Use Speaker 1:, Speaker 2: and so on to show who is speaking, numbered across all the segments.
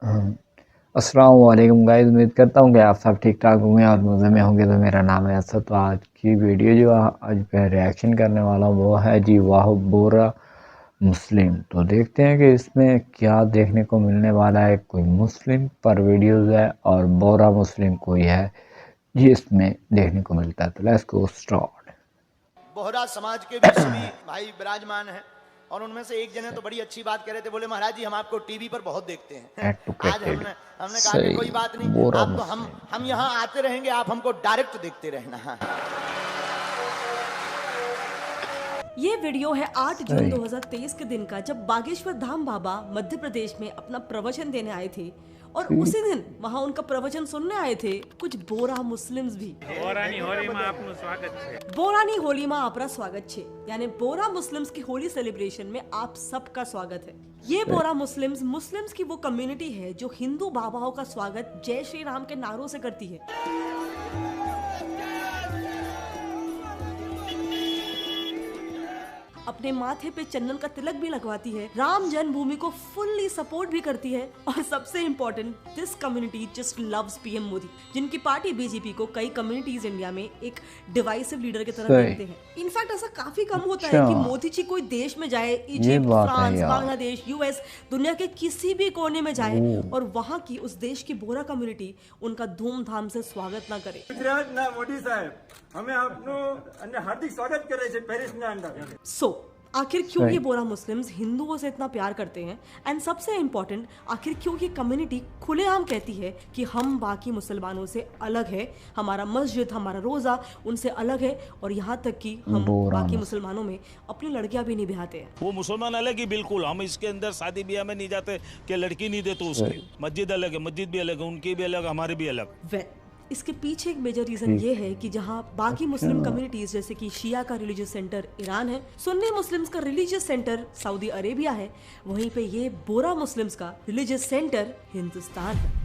Speaker 1: अस्सलाम वालेकुम गाइस, उम्मीद करता हूँ कि आप सब ठीक ठाक होंगे और मज़े में होंगे। तो मेरा नाम है असद। तो आज की वीडियो जो आज मैं रिएक्शन करने वाला हूँ वो है जी वाह बोरा मुस्लिम। तो देखते हैं कि इसमें क्या देखने को मिलने वाला है। कोई मुस्लिम पर वीडियोज़ है और बोरा मुस्लिम कोई है जी इसमें देखने को मिलता है। तो लेट्स गो स्टार्ट।
Speaker 2: बोहरा समाज के बीच भी भाई विराजमान है और उनमें से एक जने तो बड़ी अच्छी बात कह रहे थे, बोले महाराज जी हम आपको टीवी पर बहुत देखते हैं। आज हमने हमने कहा कि कोई बात नहीं,
Speaker 1: बोरा
Speaker 2: आप तो
Speaker 1: मुस्लिम
Speaker 2: हम यहाँ आते रहेंगे, आप हमको डायरेक्ट देखते रहना।
Speaker 3: ये वीडियो है 8 जून 2023 के दिन का, जब बागेश्वर धाम बाबा मध्य प्रदेश में अपना प्रवचन देने आए थे और उसी दिन वहाँ उनका प्रवचन सुनने आए थे कुछ बोरा मुस्लिम्स भी।
Speaker 4: बोरानी होली में आपનું स्वागत છે।
Speaker 3: बोरानी होली में आपका स्वागत छे, यानी बोरा मुस्लिम्स की होली सेलिब्रेशन में आप सबका स्वागत है। ये बोरा मुस्लिम्स की वो कम्युनिटी है जो हिंदू बाबाओं का स्वागत जय श्री राम के नारों से करती है। अपने माथे पे चंदन का तिलक भी लगवाती है, राम जन्मभूमि को फुल्ली सपोर्ट भी करती है और सबसे important, this community just loves PM Modi, जिनकी पार्टी बीजेपी को कई कम्युनिटीज इंडिया में एक डिवाइसिव लीडर की तरह देखते हैं। इनफैक्ट ऐसा काफी कम होता है कि मोदी जी कोई देश में जाए, इजिप्ट, फ्रांस, बांग्लादेश, यूएस, दुनिया के किसी भी कोने में जाए और वहाँ की उस देश की बोरा कम्युनिटी उनका धूमधाम से स्वागत ना करे।
Speaker 5: गुजरात ना मोदी साहब हमें आपનું हार्दिक स्वागत करे છે પેરિસના અંદર।
Speaker 3: सो आखिर क्यों ये बोरा मुस्लिम्स हिंदुओं से इतना प्यार करते हैं, एंड सबसे इम्पोर्टेंट, आखिर क्यों ये कम्युनिटी खुलेआम कहती है कि हम बाकी मुसलमानों से अलग है, हमारा मस्जिद, हमारा रोजा उनसे अलग है और यहाँ तक कि हम बाकी मुसलमानों में अपनी लड़कियां भी नहीं ब्याहते हैं।
Speaker 4: वो मुसलमान अलग ही बिल्कुल, हम इसके अंदर शादी ब्याह में नहीं जाते कि लड़की नहीं देते उसकी। मस्जिद अलग है, मस्जिद भी अलग है, उनकी भी अलग, हमारी भी अलग।
Speaker 3: इसके पीछे एक मेजर रीजन ये है कि जहाँ बाकी मुस्लिम कम्युनिटीज जैसे कि शिया का रिलीजियस सेंटर ईरान है, सुन्नी मुस्लिम्स का रिलीजियस सेंटर सऊदी अरेबिया है, वहीं पे ये बोरा मुस्लिम्स का रिलीजियस सेंटर हिंदुस्तान है।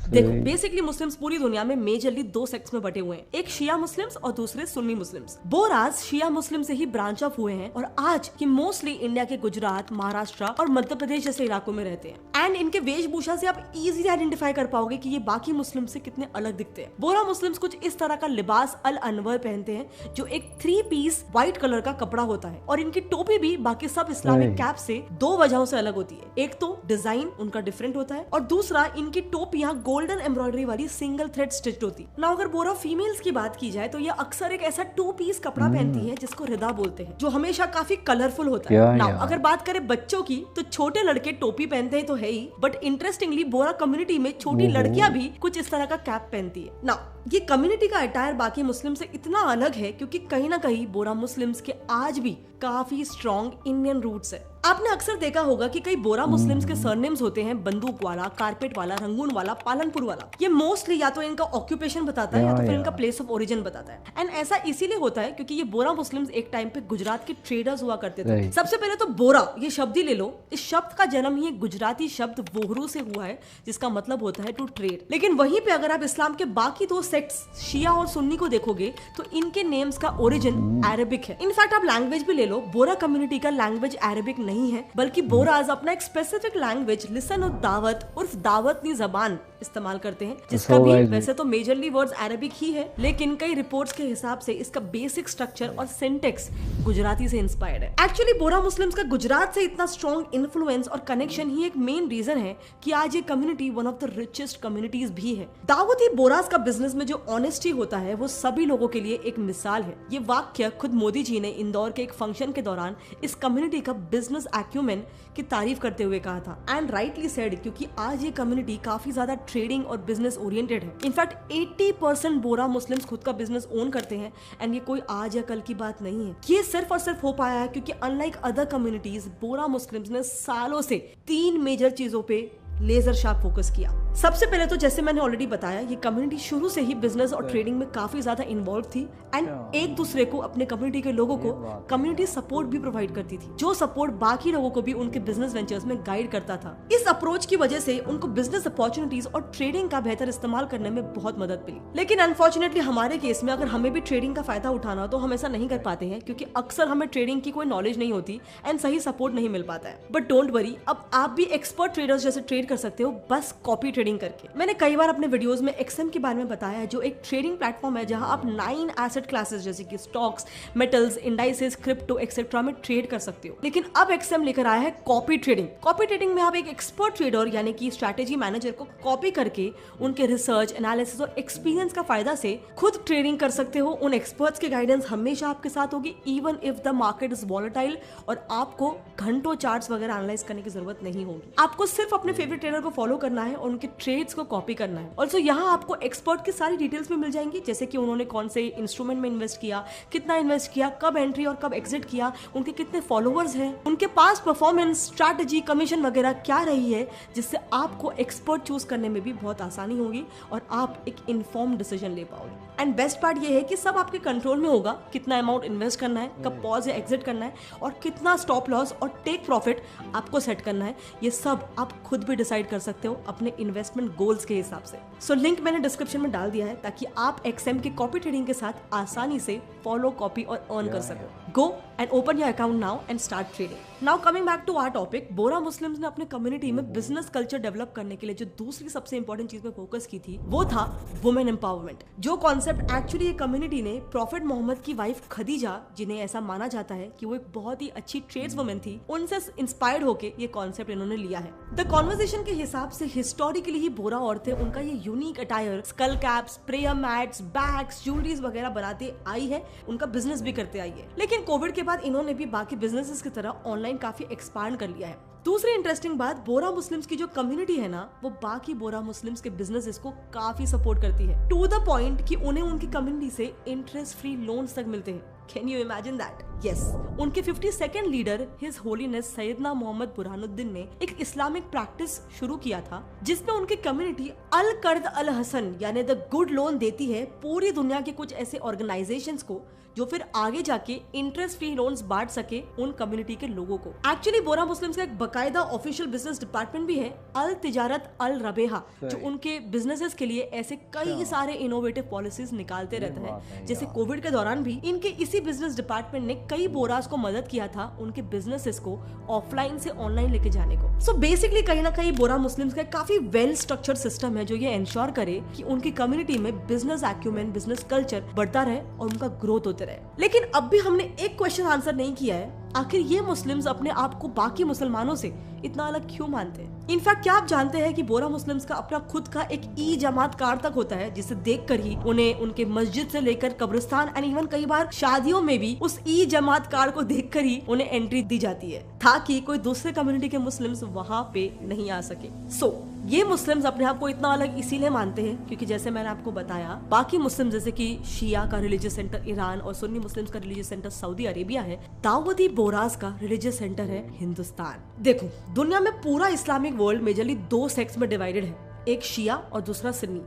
Speaker 3: देखो, बेसिकली मुस्लिम्स पूरी दुनिया में मेजरली दो सेक्ट्स में बटे हुए हैं, एक शिया मुस्लिम्स और दूसरे सुन्नी मुस्लिम्स। बोराज शिया मुस्लिम से ही ब्रांच ऑफ हुए हैं और आज की मोस्टली इंडिया के गुजरात, महाराष्ट्र और मध्य प्रदेश जैसे इलाकों में रहते हैं। एंड इनके वेशभूषा से आप इजीली आइडेंटिफाई कर पाओगे कि ये बाकी मुस्लिम से कितने अलग दिखते हैं। बोरा मुस्लिम्स कुछ इस तरह का लिबास अल अनवर पहनते हैं जो एक 3 पीस व्हाइट कलर का कपड़ा होता है और इनकी टोपी भी बाकी सब इस्लामिक कैप से दो वजहों से अलग होती है। एक तो डिजाइन उनका डिफरेंट होता है और दूसरा इनकी टोपियां गोल्डन एम्ब्रॉयडरी वाली सिंगल थ्रेड स्टिच्ड होती। ना अगर बोरा फीमेल्स की बात की जाए तो ये अक्सर एक ऐसा 2 पीस कपड़ा पहनती है जिसको रिदा बोलते हैं, जो हमेशा काफी कलरफुल होता है। ना अगर बात करें बच्चों की तो छोटे लड़के टोपी पहनते हैं तो है ही, बट इंटरेस्टिंगली बोरा कम्युनिटी में छोटी लड़कियां भी कुछ इस तरह का कैप पहनती है। ना ये कम्युनिटी का अटायर बाकी मुस्लिम से इतना अलग है क्योंकि कहीं ना कहीं बोरा मुस्लिम्स के आज भी काफी स्ट्रॉन्ग इंडियन रूट्स है। आपने अक्सर देखा होगा कि कई बोरा मुस्लिम्स के सरनेम्स होते हैं बंदूक वाला, कारपेट वाला, रंगून वाला, पालनपुर वाला। ये मोस्टली या तो इनका ऑक्यूपेशन बताता है या तो फिर इनका प्लेस ऑफ ओरिजिन बताता है। एंड ऐसा इसीलिए होता है क्योंकि ये बोरा मुस्लिम्स एक टाइम पे गुजरात के ट्रेडर्स हुआ करते थे। सबसे पहले तो बोरा ये शब्द ही ले लो, इस शब्द का जन्म ही एक गुजराती शब्द बोहरू से हुआ है जिसका मतलब होता है टू ट्रेड। लेकिन वहीं पे अगर आप इस्लाम के बाकी दो सेक्ट्स शिया और सुन्नी को देखोगे तो इनके नेम्स का ओरिजिन अरेबिक है। इनफैक्ट आप लैंग्वेज भी ले लो, बोरा कम्युनिटी का लैंग्वेज अरेबिक नहीं है बल्कि बोराज अपना एक स्पेसिफिक लैंग्वेज लिसन और दावत उर्फ दावतनी जबान इस्तेमाल करते हैं, जिसका भी वैसे तो मेजरली वर्ड्स अरेबिक ही है, लेकिन कई रिपोर्ट्स के हिसाब से इसका बेसिक स्ट्रक्चर और सिंटेक्स गुजराती से इंस्पायर्ड है। एक्चुअली बोरा मुस्लिम्स का गुजरात से इतना स्ट्रॉन्ग इन्फ्लुएंस और कनेक्शन ही एक मेन रीजन है कि आज ये community one of the richest communities भी है। दावती बोराज का बिजनेस में जो ऑनेस्टी होता है वो सभी लोगों के लिए एक मिसाल है। ये वाक्य खुद मोदी जी ने इंदौर के एक फंक्शन के दौरान इस कम्युनिटी का बिजनेस एक्यूमेन की तारीफ करते हुए कहा था। एंड राइटली सेड, क्योंकि आज ये कम्युनिटी काफी ज्यादा ट्रेडिंग और बिजनेस ओरिएंटेड है। इनफैक्ट 80% बोरा मुस्लिम्स खुद का बिजनेस ओन करते हैं एंड ये कोई आज या कल की बात नहीं है। ये सिर्फ और सिर्फ हो पाया है क्योंकि अनलाइक अदर कम्युनिटीज बोरा मुस्लिम्स ने सालों से 3 मेजर चीजों पे लेजर शार्प फोकस किया। सबसे पहले तो जैसे मैंने ऑलरेडी बताया, ये कम्युनिटी शुरू से ही बिजनेस और ट्रेडिंग में काफी ज्यादा इन्वॉल्व थी एंड एक दूसरे को, अपने कम्युनिटी के लोगों को कम्युनिटी सपोर्ट भी प्रोवाइड करती थी, जो सपोर्ट बाकी लोगों को भी उनके बिजनेस वेंचर्स में गाइड करता था। इस अप्रोच की वजह से उनको बिजनेस अपॉर्चुनिटीज और ट्रेडिंग का बेहतर इस्तेमाल करने में बहुत मदद मिली। लेकिन अनफॉर्चुनेटली हमारे केस में अगर हमें भी ट्रेडिंग का फायदा उठाना हो तो हम ऐसा नहीं कर पाते हैं क्योंकि अक्सर हमें ट्रेडिंग की कोई नॉलेज नहीं होती एंड सही सपोर्ट नहीं मिल पाता है। बट डोंट वरी, अब आप भी एक्सपर्ट ट्रेडर्स जैसे ट्रेड कर सकते हो बस कॉपी ट्रेडिंग करके। मैंने कई बार अपने वीडियोस में XM के बारे में बताया है, जो एक ट्रेडिंग प्लेटफॉर्म है जहां आप 9 एसेट क्लासेस जैसे कि stocks, metals, indices, crypto etcetera में ट्रेड कर सकते हो। लेकिन अब XM लेकर आया है कॉपी ट्रेडिंग। कॉपी ट्रेडिंग में आप एक एक्सपर्ट ट्रेडर यानी कि स्ट्रैटेजी मैनेजर को कॉपी करके उनके रिसर्च, एनालिसिस और एक्सपीरियंस का फायदा से खुद ट्रेडिंग कर सकते हो। उन एक्सपर्ट्स की गाइडेंस हमेशा आपके साथ होगी even if the market is volatile, और आपको घंटों चार्ट्स वगैरह एनालाइज करने की जरूरत नहीं होगी। आपको सिर्फ अपने फेवरेट ट्रेडर को फॉलो करना है और उनके ट्रेड्स को कॉपी करना है। ऑल्सो यहाँ आपको एक्सपर्ट की सारी डिटेल्स भी मिल जाएंगी, जैसे कि उन्होंने कौन से इंस्ट्रूमेंट में इन्वेस्ट किया, कितना इन्वेस्ट किया, कब एंट्री और कब एग्जिट किया, उनके कितने फॉलोअर्स हैं, उनके पास परफॉर्मेंस, स्ट्रैटेजी, कमीशन वगैरह क्या रही है, जिससे आपको एक्सपर्ट चूज करने में भी बहुत आसानी होगी और आप एक इन्फॉर्म्ड डिसीजन ले पाओगे। एंड बेस्ट पार्ट ये है कि सब आपके कंट्रोल में होगा, कितना अमाउंट इन्वेस्ट करना है, कब पॉज या एग्जिट करना है, और कितना स्टॉप लॉस और टेक प्रॉफिट आपको सेट करना है। ये सब आप खुद भी डिसाइड कर सकते हो अपने इन्वेस्टमेंट गोल्स के हिसाब से। सो लिंक मैंने डिस्क्रिप्शन में डाल दिया है ताकि आप XM के कॉपी ट्रेडिंग के साथ आसानी से फॉलो, कॉपी और अर्न कर सको। Go and open your account now and start trading. Now coming back to our topic, Bohra Muslims ने अपने कम्युनिटी में बिजनेस कल्चर डेवलप करने के लिए जो दूसरी सबसे इंपॉर्टेंट चीज पे फोकस की थी वो था वुमेन एम्पावरमेंट। जो कॉन्सेप्ट एक्चुअली ये कम्युनिटी ने प्रॉफिट मोहम्मद की वाइफ खदीजा, जिन्हें ऐसा माना जाता है कि वो एक बहुत ही अच्छी ट्रेड्स वुमेन थी, उनसे इंस्पायर्ड होकर ये कॉन्सेप्ट इन्होंने लिया है। द कॉन्वर्सेशन के हिसाब से हिस्टोरिकली ही बोरा औरतें उनका ये unique attire, skull caps, prayer mats, bags, jewelleries वगैरह बनाते आई है, उनका बिजनेस भी करते आई है। लेकिन कोविड के बाद इन्होंने भी बाकी बिजनेसेस की तरह ऑनलाइन काफी एक्सपांड कर लिया है। दूसरी इंटरेस्टिंग बात, बोरा मुस्लिम्स की जो कम्युनिटी है ना, वो बाकी बोरा मुस्लिम्स के बिजनेसेस को काफी सपोर्ट करती है, टू द पॉइंट कि उन्हें उनकी कम्युनिटी से इंटरेस्ट फ्री लोन्स तक मिलते हैं। Can you imagine that? Yes. उनके 52nd लीडर हिज होलीनेस सैयदना मोहम्मद बुरहानुद्दीन ने एक इस्लामिक प्रैक्टिस शुरू किया था, जिसमें उनकी कम्युनिटी अल कर्द अल हसन यानी द गुड लोन देती है पूरी दुनिया के कुछ ऐसे ऑर्गेनाइजेशंस को, जो फिर आगे जाके इंटरेस्ट फ्री लोन्स बांट सके उन कम्युनिटी के लोगों को। एक्चुअली बोरा मुस्लिम्स का एक बकायदा ऑफिशियल बिजनेस डिपार्टमेंट भी है, अल तिजारत अल रबेहा, जो उनके बिजनेसेस के लिए ऐसे कई सारे इनोवेटिव पॉलिसीज निकालते रहता है। जैसे कोविड के दौरान भी इनके इसी बिजनेस डिपार्टमेंट ने कई बोरास को मदद किया था उनके बिजनेसेस को ऑफलाइन से ऑनलाइन लेके जाने को। सो बेसिकली कहीं ना कहीं बोरा मुस्लिम्स का काफी वेल स्ट्रक्चर्ड सिस्टम है, जो ये इंश्योर करे कि उनकी कम्युनिटी में बिजनेस एक्यूमेन, बिजनेस कल्चर बढ़ता रहे और उनका ग्रोथ होते रहे। लेकिन अब भी हमने एक क्वेश्चन आंसर नहीं किया है, आखिर ये मुस्लिम्स अपने आप को बाकी मुसलमानों से इतना अलग क्यों मानते हैं? इनफैक्ट क्या आप जानते हैं कि बोरा मुस्लिम्स का अपना खुद का एक ई जमात कार तक होता है, जिसे देखकर ही उन्हें उनके मस्जिद से लेकर कब्रिस्तान एंड इवन कई बार शादियों में भी उस ई जमात कार को देखकर ही उन्हें एंट्री दी जाती है, ताकि कोई दूसरे कम्युनिटी के मुस्लिम्स वहां पे नहीं आ सके। सो ये मुस्लिम्स अपने आप को इतना अलग इसीलिए मानते हैं क्योंकि जैसे मैंने आपको बताया, बाकी मुस्लिम जैसे कि शिया का रिलीजियस सेंटर ईरान और सुन्नी मुस्लिम्स का रिलीजियस सेंटर सऊदी अरेबिया है, दाऊदी बोरास का रिलीजियस सेंटर है हिंदुस्तान। देखो, दुनिया में पूरा इस्लामिक वर्ल्ड मेजरली 2 सेक्ट्स में डिवाइडेड है, एक शिया और दूसरा सुन्नी।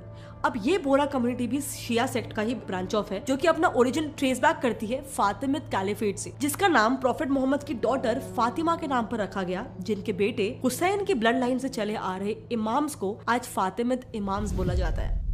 Speaker 3: अब ये बोरा कम्युनिटी भी शिया सेक्ट का ही ब्रांच ऑफ है, जो कि अपना ओरिजिन ट्रेस बैक करती है फातिमिद कैलिफेट से, जिसका नाम प्रॉफिट मोहम्मद की डॉटर फातिमा के नाम पर रखा गया, जिनके बेटे हुसैन की ब्लड लाइन से चले आ रहे इमाम्स को आज फातिमिद इमाम्स बोला जाता है।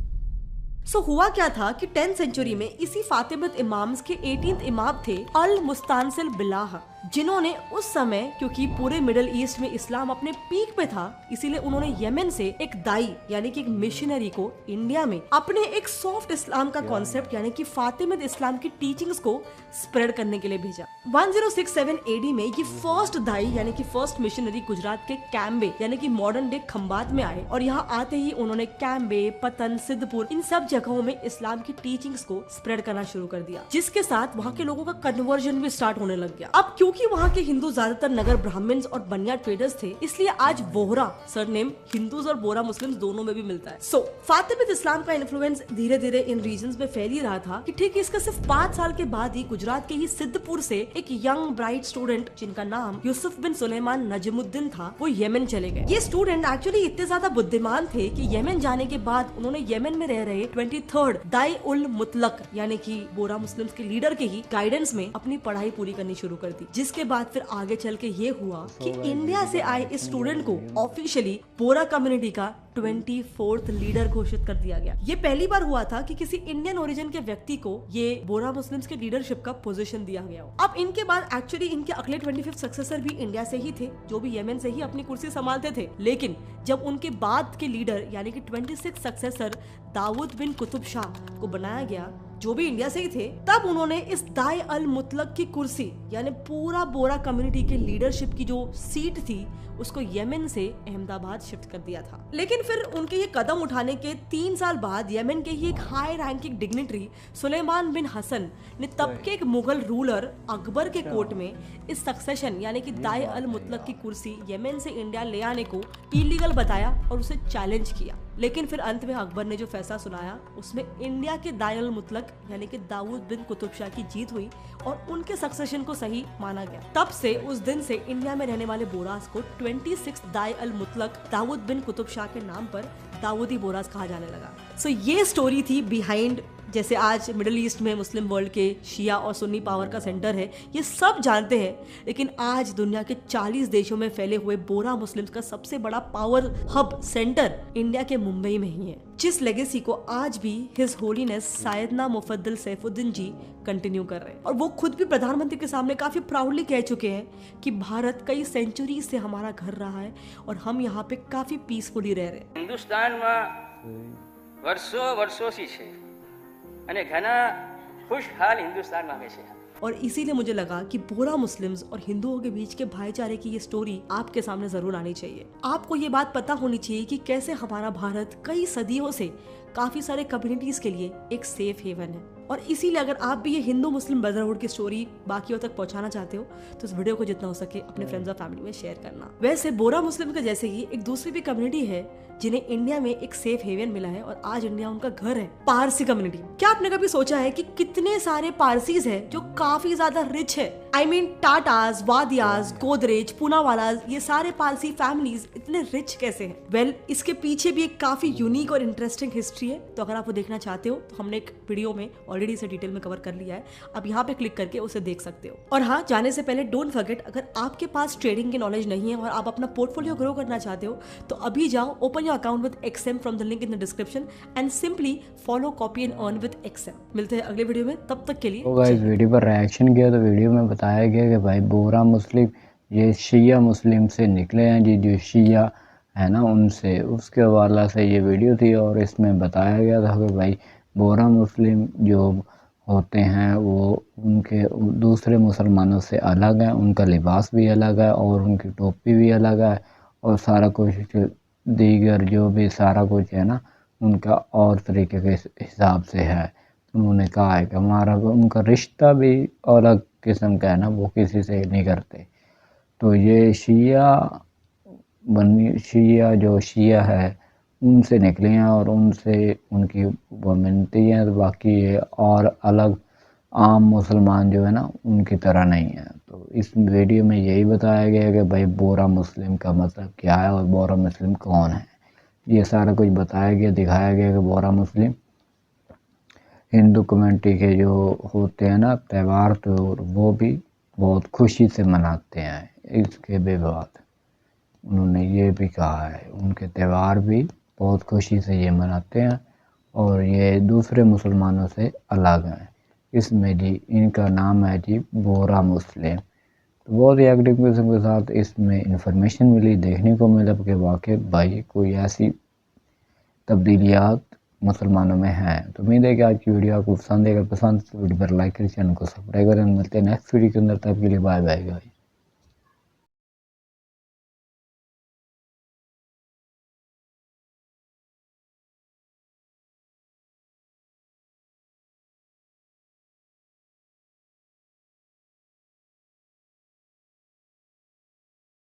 Speaker 3: सो हुआ क्या था कि 10th सेंचुरी में इसी फातिमिद इमाम्स के 18th इमाम थे अल मुस्तानसिल बिलाह, जिन्होंने उस समय, क्योंकि पूरे मिडिल ईस्ट में इस्लाम अपने पीक पे था, इसीलिए उन्होंने यमन से एक दाई यानी कि एक मिशनरी को इंडिया में अपने एक सॉफ्ट इस्लाम का कॉन्सेप्ट यानी कि फातिमिद इस्लाम की टीचिंग्स को स्प्रेड करने के लिए भेजा। 1067 AD में ये फर्स्ट दाई यानी कि फर्स्ट मिशनरी गुजरात के कैम्बे यानी कि मॉडर्न डे खंबात में आए, और यहाँ आते ही उन्होंने कैम्बे, पतन, सिद्धपुर इन सब जगहों में इस्लाम की टीचिंग्स को स्प्रेड करना शुरू कर दिया, जिसके साथ वहाँ के लोगों का कन्वर्जन भी स्टार्ट होने लग गया। अब क्योंकि वहाँ के हिंदू ज्यादातर नगर ब्राह्मण्स और बनिया ट्रेडर्स थे, इसलिए आज बोहरा सरनेम हिंदूज और बोरा मुस्लिम्स दोनों में भी मिलता है। सो फातिमिद इस्लाम का इन्फ्लुएंस धीरे धीरे इन रीजन्स में फैल ही रहा था कि ठीक इसका सिर्फ 5 साल के बाद ही गुजरात के ही सिद्धपुर से एक यंग ब्राइट स्टूडेंट जिनका नाम यूसुफ बिन सुलेमान नजमुद्दीन था, वो यमन चले गए। ये स्टूडेंट एक्चुअली इतने ज्यादा बुद्धिमान थे कि यमन जाने के बाद उन्होंने यमन में रह रहे 23rd दाई उल मुतलक यानी कि बोरा मुस्लिम्स के लीडर के ही गाइडेंस में अपनी पढ़ाई पूरी करनी शुरू कर दी, जिसके बाद फिर आगे चल के ये हुआ कि इंडिया से आए इस स्टूडेंट को ऑफिशियली बोरा कम्युनिटी का 24th लीडर घोषित कर दिया गया। ये पहली बार हुआ था कि किसी इंडियन ओरिजिन के व्यक्ति को ये बोरा मुस्लिम्स के लीडरशिप का पोजीशन दिया गया हो। अब इनके बाद एक्चुअली इनके अगले 25th सक्सेसर भी इंडिया से ही थे, जो भी यमन से ही अपनी कुर्सी संभालते थे। लेकिन जब उनके बाद के लीडर यानी कि 26th सक्सेसर दाऊद बिन कुतुब शाह को बनाया गया, जो भी इंडिया से ही थे, तब उन्होंने इस दाई अल मुतलक की कुर्सी यानी पूरा बोरा कम्युनिटी के लीडरशिप की जो सीट थी उसको यमन से अहमदाबाद शिफ्ट कर दिया था। लेकिन फिर उनके ये कदम उठाने के 3 साल बाद यमन के ही एक हाई रैंकिंग डिग्निटरी सुलेमान बिन हसन ने तब के एक मुगल रूलर अकबर के कोर्ट में इस सक्सेशन यानी कि दाई अल मुतलक की कुर्सी यमन से इंडिया ले आने को इलीगल बताया और उसे चैलेंज किया। लेकिन फिर अंत में अकबर ने जो फैसला सुनाया उसमें इंडिया के दाई अल मुतलक यानी कि दाऊद बिन कुतुब शाह की जीत हुई और उनके सक्सेशन को सही माना गया। तब से उस दिन से इंडिया में रहने वाले बोरास को 26 दाई अल मुतलक दाऊद बिन कुतुब शाह के नाम पर दाऊदी बोरास कहा जाने लगा। सो ये स्टोरी थी बिहाइंड, जैसे आज मिडिल ईस्ट में मुस्लिम वर्ल्ड के शिया और सुन्नी पावर का सेंटर है, ये सब जानते हैं। लेकिन आज दुनिया के 40 देशों में फैले हुए बोरा मुस्लिम्स का सबसे बड़ा पावर हब सेंटर इंडिया के मुंबई में ही है, जिस लेगेसी को आज भी हिज होलीनेस सायदना मुफद्दल सैफुद्दीन जी कंटिन्यू कर रहे हैं। और वो खुद भी प्रधानमंत्री के सामने काफी प्राउडली कह चुके हैं कि भारत कई सेंचुरी से हमारा घर रहा है और हम यहाँ पे काफी पीसफुली रह रहे हैं।
Speaker 6: हिंदुस्तान में વર્ષોથી છે અને ઘણા ખુશહાલ હિન્દુસ્તાનમાં રહે છે।
Speaker 3: और इसीलिए मुझे लगा कि बोरा मुस्लिम्स और हिंदुओं के बीच के भाईचारे की ये स्टोरी आपके सामने जरूर आनी चाहिए। आपको ये बात पता होनी चाहिए कि कैसे हमारा भारत कई सदियों से काफी सारे कम्युनिटीज के लिए एक सेफ हेवन है। और इसीलिए अगर आप भी ये हिंदू मुस्लिम ब्रदरहुड की स्टोरी बाकियों तक पहुंचाना चाहते हो तो इस वीडियो को जितना हो सके अपने फ्रेंड्स और फैमिली में शेयर करना। वैसे बोरा मुस्लिम के जैसे ही एक दूसरी भी कम्युनिटी है जिन्हें इंडिया में एक सेफ हेवन मिला है और आज इंडिया उनका घर है, पारसी कम्युनिटी। क्या आपने कभी सोचा है कि कितने सारे पारसीज हैं जो काफी ज्यादा रिच है? आई मीन टाटास, वादियास, गोदरेज, पूनावालास, ये सारे पारसी फैमिलीज इतने रिच कैसे हैं? वेल, इसके पीछे भी एक काफी यूनिक और इंटरेस्टिंग हिस्ट्री है। तो अगर आप वो देखना चाहते हो तो हमने एक वीडियो में ऑलरेडी इसे डिटेल में कवर कर लिया है, आप यहाँ पे क्लिक करके उसे देख सकते हो। और हाँ, जाने से पहले डोंट फॉरगेट, अगर आपके पास ट्रेडिंग की नॉलेज नहीं है और आप अपना पोर्टफोलियो ग्रो करना चाहते हो तो अभी जाओ, open your account with XM from the link in the description and simply follow, copy and earn with XM। मिलते हैं अगले वीडियो में, तब तक के लिए।
Speaker 1: तो गाइस वीडियो पर रिएक्शन किया तो वीडियो में बताया गया कि भाई बोरा मुस्लिम ये शिया मुस्लिम से निकले हैं जी, जो शिया है ना उनसे, उसके हवाला से ये वीडियो थी। और इसमें बताया गया था कि भाई बोरा मुस्लिम जो होते हैं वो उनके दूसरे मुसलमानों से अलग हैं, उनका लिबास भी अलग है और उनकी टोपी भी अलग है और सारा कुछ दीगर जो भी सारा कुछ है ना उनका और तरीके के हिसाब से है। उन्होंने कहा है कि हमारा उनका रिश्ता भी अलग किस्म का है ना, वो किसी से नहीं करते। तो ये शिया जो शिया है उनसे निकले हैं और उनसे उनकी वो मिलती हैं। तो बाकी ये और अलग आम मुसलमान जो है ना उनकी तरह नहीं है। तो इस वीडियो में यही बताया गया है कि भाई बोरा मुस्लिम का मतलब क्या है और बोरा मुस्लिम कौन है, ये सारा कुछ बताया गया, दिखाया गया कि बोरा मुस्लिम हिंदू कम्युनिटी के जो होते हैं ना त्यौहार, तो वो भी बहुत खुशी से मनाते हैं। इसके बाद उन्होंने ये भी कहा है उनके त्यौहार भी बहुत खुशी से ये मनाते हैं और ये दूसरे मुसलमानों से अलग हैं। इसमें जी इनका नाम है जी बोरा मुस्लिम। तो बहुत ही एक्टिव किस्म के साथ इसमें इंफॉर्मेशन मिली, देखने को मिला कि वाकई भाई कोई ऐसी तब्दीलियात मुसलमानों में हैं। तो उम्मीद है कि आज की वीडियो आपको पसंद आएगा। पसंद तो वीडियो पर लाइक करें, चैनल को सब्सक्राइब करें। मिलते हैं नेक्स्ट वीडियो के अंदर, तब के लिए बाय बाय।